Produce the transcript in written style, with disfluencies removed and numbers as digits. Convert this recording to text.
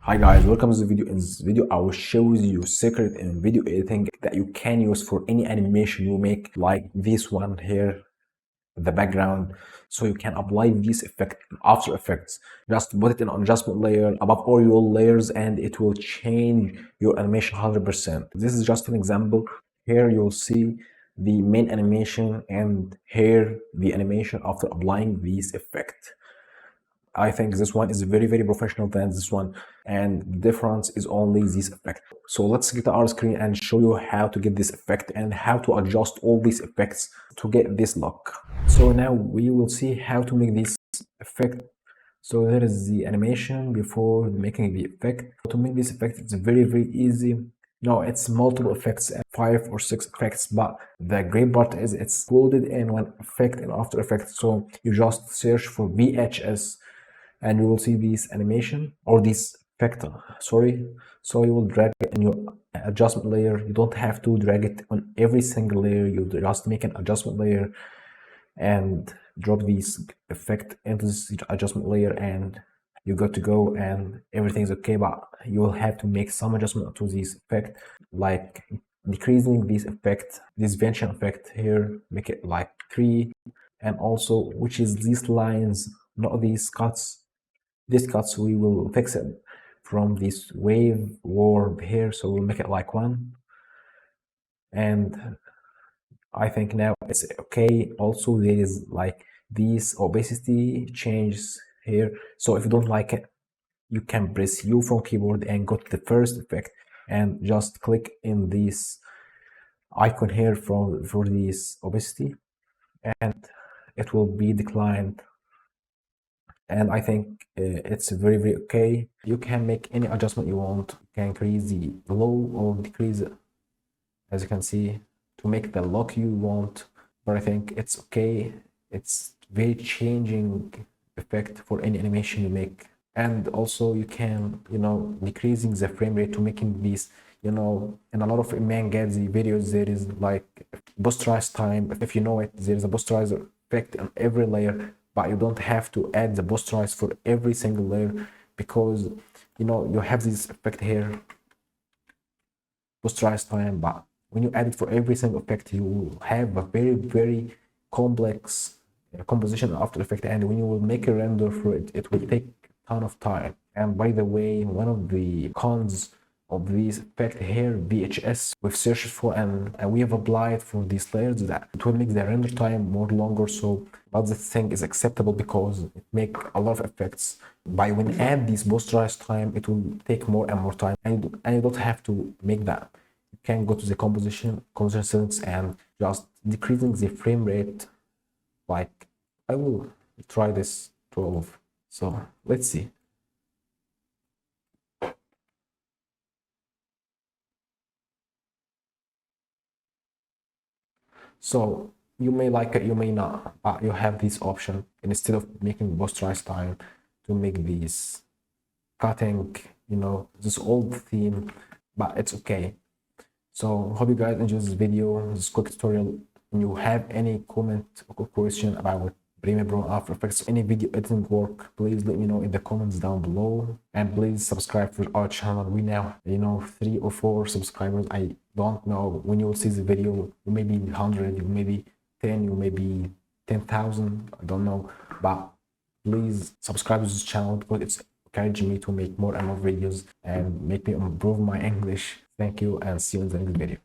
Hi guys, welcome to the video. In this video, I will show you secret in video editing that you can use for any animation you make, like this one here, the background. So you can apply this effect in After Effects. Just put it in adjustment layer above all your layers and it will change your animation 100%. This is just an example. Here you'll see the main animation and here the animation after applying this effect. I think this one is very professional than this one, and the difference is only this effect. So let's get to our screen and show you how to get this effect and how to adjust all these effects to get this look. So now we will see how to make this effect. So there is the animation before making the effect. To make this effect, it's very easy. No, it's multiple effects, 5 or 6 effects, but the great part is it's included in one effect in After Effects. So you just search for VHS and you will see this animation or this vector, sorry. So you will drag it in your adjustment layer. You don't have to drag it on every single layer. You just make an adjustment layer and drop this effect into this adjustment layer and you got to go and everything's okay. But you will have to make some adjustment to this effect, like decreasing this effect, this vention effect here, make it like 3, and also which is these lines, not these cuts. These cuts we will fix it from this wave warp here, so we'll make it like 1, and I think now it's okay. Also there is like this opacity changes here, so if you don't like it you can press U from keyboard and go to the first effect and just click in this icon here for this opacity and it will be declined. And I think it's very okay. You can make any adjustment you want. You can increase the low or decrease it, as you can see, to make the look you want. But I think it's okay. It's very changing effect for any animation you make. And also you can, decreasing the frame rate to making these, in a lot of Mangadzi videos there is like posterize time. If you know it, there is a posterize effect on every layer, but you don't have to add the posterize for every single layer because you have this effect here, posterize time, but when you add it for every single effect you will have a very complex composition After Effect, and when you will make a render for it, it will take a ton of time. And by the way, one of the cons of this effect here, VHS, we've searched for and we have applied for these layers that it will make the render time more longer. So but the thing is acceptable because it make a lot of effects. By when you add this posterize time, it will take more and more time, and you don't have to make that. You can go to the composition settings and just decreasing the frame rate. Like I will try this 12. So let's see. So you may like it, you may not, but you have this option instead of making posterize time to make this cutting, this old theme, but it's okay. So hope you guys enjoyed this video, this quick tutorial. If you have any comment or question about Premiere Pro, After Effects, any video editing work, please let me know in the comments down below, and please subscribe to our channel. We now 3 or 4 subscribers. I don't know when you will see the video. You may be 100, you may be 10, you may be 10,000, I don't know, but please subscribe to this channel because it's encouraging me to make more and more videos and make me improve my English. Thank you and see you in the next video.